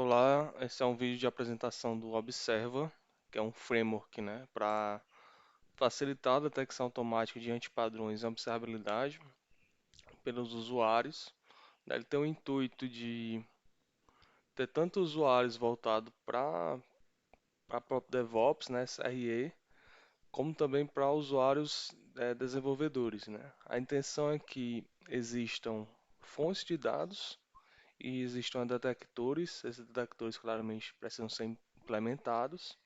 Olá, esse é um vídeo de apresentação do Observa, que é um framework, né, para facilitar a detecção automática de antipadrões e observabilidade pelos usuários. Ele tem o intuito de ter tanto usuários voltados para próprio DevOps, né, SRE, como também para usuários desenvolvedores, né. A intenção é que existam fontes de dados e existam detectores. Esses detectores claramente precisam ser implementados.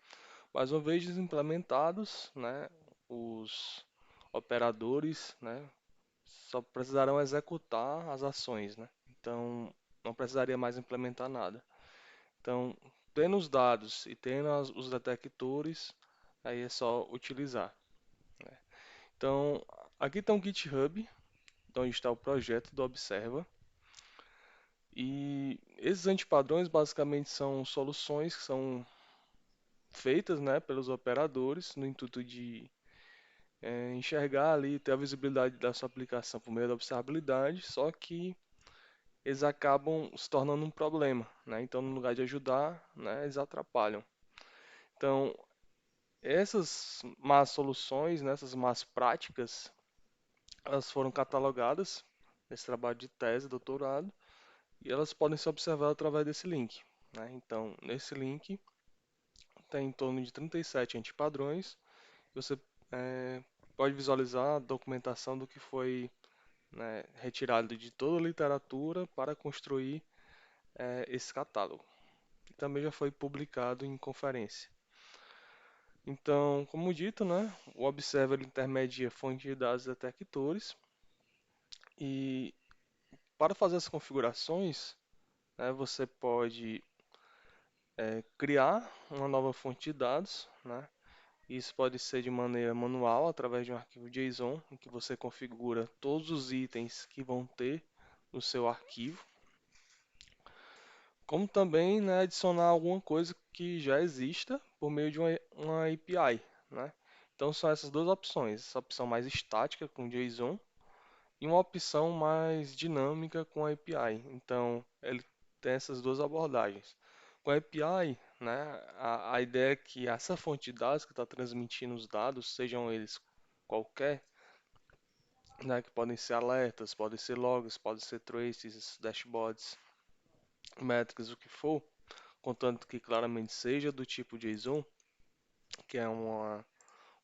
Mas uma vez implementados, né, os operadores, né, só precisarão executar as ações, né? Então, não precisaria mais implementar nada. Então, tendo os dados e tendo os detectores, aí é só utilizar, né? Então, aqui está um GitHub, onde está o projeto do Observa. E esses antipadrões basicamente são soluções que são feitas, né, pelos operadores no intuito de enxergar ali, ter a visibilidade da sua aplicação por meio da observabilidade, só que eles acabam se tornando um problema, né? Então, no lugar de ajudar, né, eles atrapalham. Então, essas más soluções, né, essas más práticas, elas foram catalogadas nesse trabalho de tese, doutorado, e elas podem ser observadas através desse link, né? Então, nesse link tem em torno de 37 antipadrões. Você eh, pode visualizar a documentação do que foi, né, retirado de toda a literatura para construir esse catálogo. E também já foi publicado em conferência. Então, como dito, né, o Observer intermedia fonte de dados e detectores. E para fazer as configurações, né, você pode criar uma nova fonte de dados, né? Isso pode ser de maneira manual, através de um arquivo JSON, em que você configura todos os itens que vão ter no seu arquivo, como também, né, adicionar alguma coisa que já exista por meio de uma API, né? Então são essas duas opções, essa opção mais estática com JSON e uma opção mais dinâmica com a API. Então ele tem essas duas abordagens. Com a API, né, a ideia é que essa fonte de dados que está transmitindo os dados, sejam eles qualquer, né, que podem ser alertas, podem ser logs, podem ser traces, dashboards, métricas, o que for, contanto que claramente seja do tipo JSON, que é um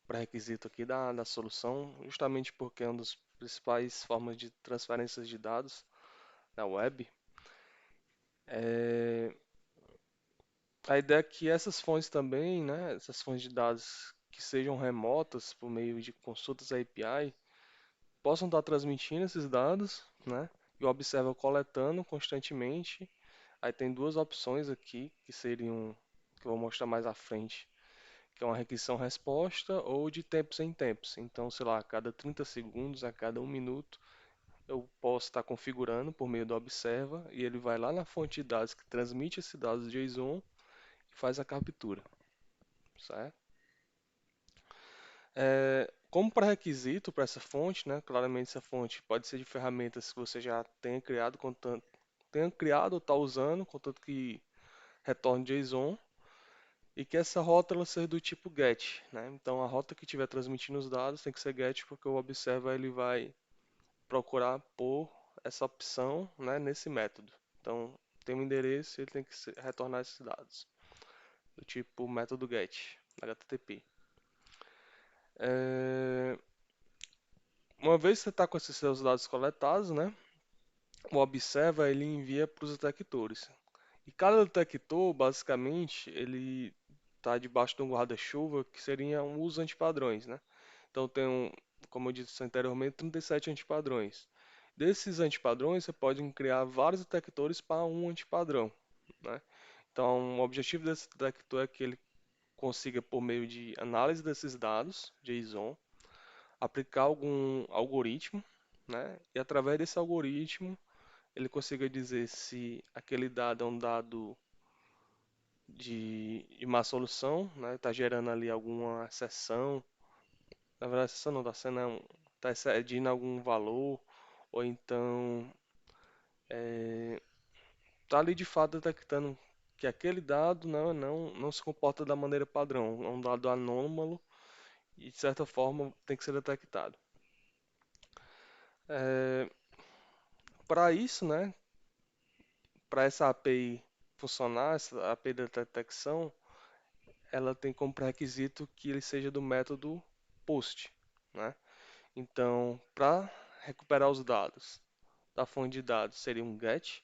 pré-requisito aqui da solução, justamente porque é uma das principais formas de transferência de dados na web. É, a ideia é que essas fontes também, né, essas fontes de dados que sejam remotas por meio de consultas API, possam estar transmitindo esses dados, né, e o Observer coletando constantemente. Aí tem duas opções aqui que seriam, que eu vou mostrar mais à frente, que é uma requisição-resposta ou de tempos em tempos. Então, sei lá, a cada 30 segundos, a cada 1 minuto, eu posso estar configurando por meio do Observa e ele vai lá na fonte de dados que transmite esses dados JSON e faz a captura, certo? Como pré-requisito para essa fonte, né, claramente essa fonte pode ser de ferramentas que você já tenha criado, tenha criado ou está usando, contanto que retorne JSON, e que essa rota ela seja do tipo GET, né? Então a rota que estiver transmitindo os dados tem que ser GET, porque o Observer ele vai procurar por essa opção, né, nesse método. Então tem um endereço e ele tem que retornar esses dados do tipo método GET, HTTP. É, Uma vez que você está com esses seus dados coletados, né, o Observer ele envia para os detectores. E cada detector, basicamente, ele está debaixo de um guarda-chuva que seria um uso antipadrões, né? Então tem como eu disse anteriormente, 37 antipadrões. Desses antipadrões, você pode criar vários detectores para um antipadrão, né? Então, o objetivo desse detector é que ele consiga, por meio de análise desses dados, JSON, aplicar algum algoritmo, né? E através desse algoritmo, ele consiga dizer se aquele dado é um dado de má solução, né? Está gerando ali alguma exceção. Na verdade, exceção não, está excedindo algum valor, ou então está ali de fato detectando que aquele dado não se comporta da maneira padrão, é um dado anômalo e de certa forma tem que ser detectado. É, para isso, né, para essa API funcionar, essa API de detecção, ela tem como pré-requisito que ele seja do método POST, né? Então, para recuperar os dados da fonte de dados seria um GET,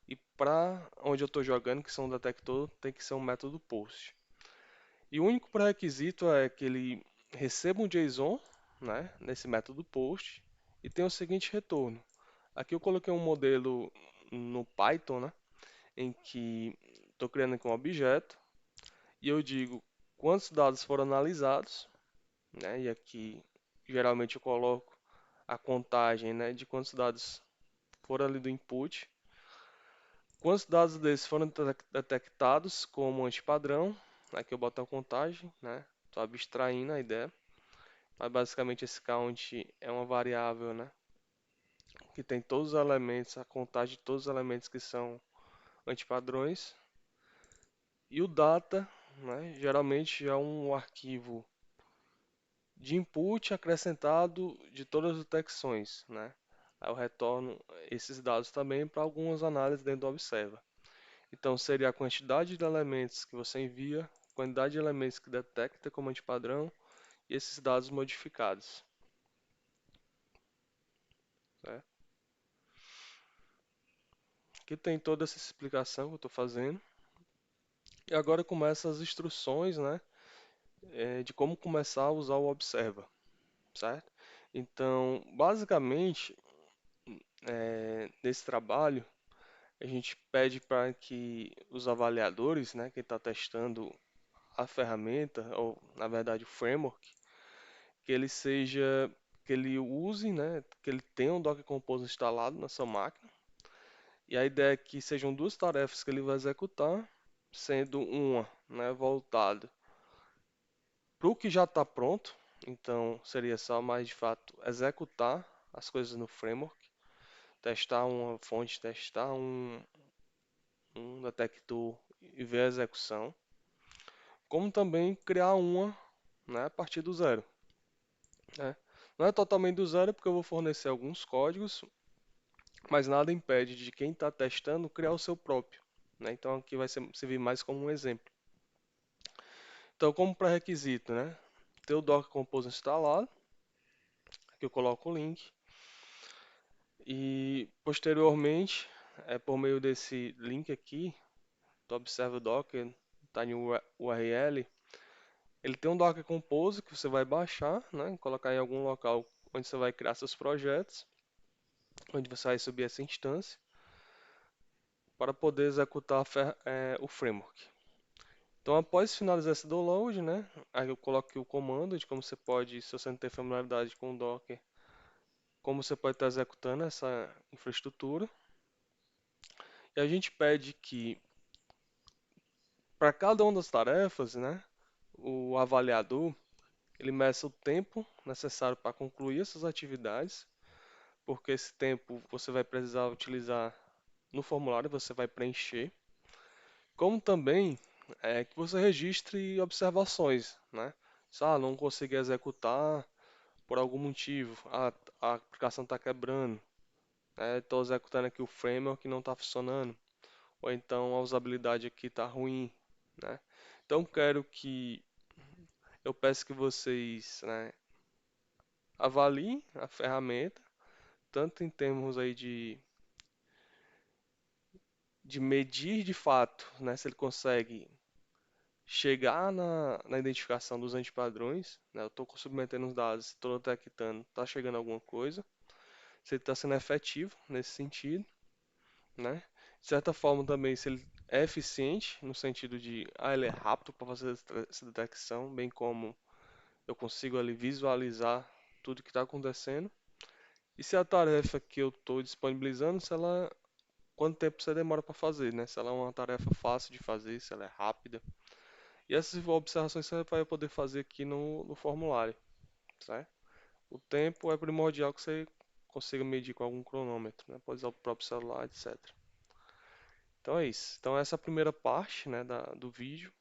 e para onde eu estou jogando, que são um detector, tem que ser um método POST. E o único pré-requisito é que ele receba um JSON, né, nesse método POST, e tenha o seguinte retorno. Aqui eu coloquei um modelo no Python, né, em que estou criando aqui um objeto, e eu digo quantos dados foram analisados, né, e aqui geralmente eu coloco a contagem, né, de quantos dados foram ali do input, quantos dados desses foram detectados como antipadrão, aqui eu boto a contagem, né, estou abstraindo a ideia, mas basicamente esse count é uma variável, né, que tem todos os elementos, a contagem de todos os elementos que são antipadrões, e o data, né, geralmente é um arquivo de input acrescentado de todas as detecções, né? Aí eu retorno esses dados também para algumas análises dentro do Observer. Então seria a quantidade de elementos que você envia, quantidade de elementos que detecta como antipadrão e esses dados modificados, né? Aqui tem toda essa explicação que eu estou fazendo. E agora começam as instruções, né, de como começar a usar o Observer, certo? Então, basicamente, nesse trabalho, a gente pede para que os avaliadores, né, que está testando a ferramenta, ou na verdade o framework, que ele seja, que ele use, né, que ele tenha um Docker Compose instalado na sua máquina. E a ideia é que sejam duas tarefas que ele vai executar, sendo uma, né, voltada para o que já está pronto. Então seria só mais de fato executar as coisas no framework, testar uma fonte, testar um detector e ver a execução, como também criar uma, né, a partir do zero, né? Não é totalmente do zero porque eu vou fornecer alguns códigos, mas nada impede de quem está testando criar o seu próprio, né? Então aqui vai servir mais como um exemplo. Então como pré-requisito, né, ter o Docker Compose instalado, aqui eu coloco o link, e posteriormente, por meio desse link aqui, do Observe Docker, está no URL. Ele tem um Docker Compose que você vai baixar, né? Colocar em algum local onde você vai criar seus projetos, onde você vai subir essa instância, para poder executar o framework. Então, após finalizar esse download, né? Aí eu coloco aqui o comando de como você pode, se você não tem familiaridade com o Docker, como você pode estar executando essa infraestrutura. E a gente pede que, para cada uma das tarefas, né? O avaliador ele meça o tempo necessário para concluir essas atividades, porque esse tempo você vai precisar utilizar no formulário, você vai preencher, como também que você registre observações, né? Se não conseguir executar por algum motivo, a aplicação está quebrando, estou executando aqui o framework que não está funcionando, ou então a usabilidade aqui está ruim, né? Então eu peço que vocês, né, avaliem a ferramenta, tanto em termos aí de medir de fato, né, se ele consegue chegar na identificação dos antipadrões, né, eu estou submetendo os dados, estou detectando, está chegando alguma coisa, se ele está sendo efetivo nesse sentido, né? De certa forma também se ele é eficiente, no sentido de, ele é rápido para fazer essa detecção, bem como eu consigo ali visualizar tudo que está acontecendo. E se a tarefa que eu estou disponibilizando, se ela quanto tempo você demora para fazer, né? Se ela é uma tarefa fácil de fazer, se ela é rápida. E essas observações você vai poder fazer aqui no formulário, certo? O tempo é primordial que você consiga medir com algum cronômetro, né? Pode usar o próprio celular, etc. Então é isso. Então essa é a primeira parte, né, do vídeo.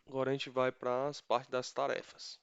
Agora a gente vai para as partes das tarefas.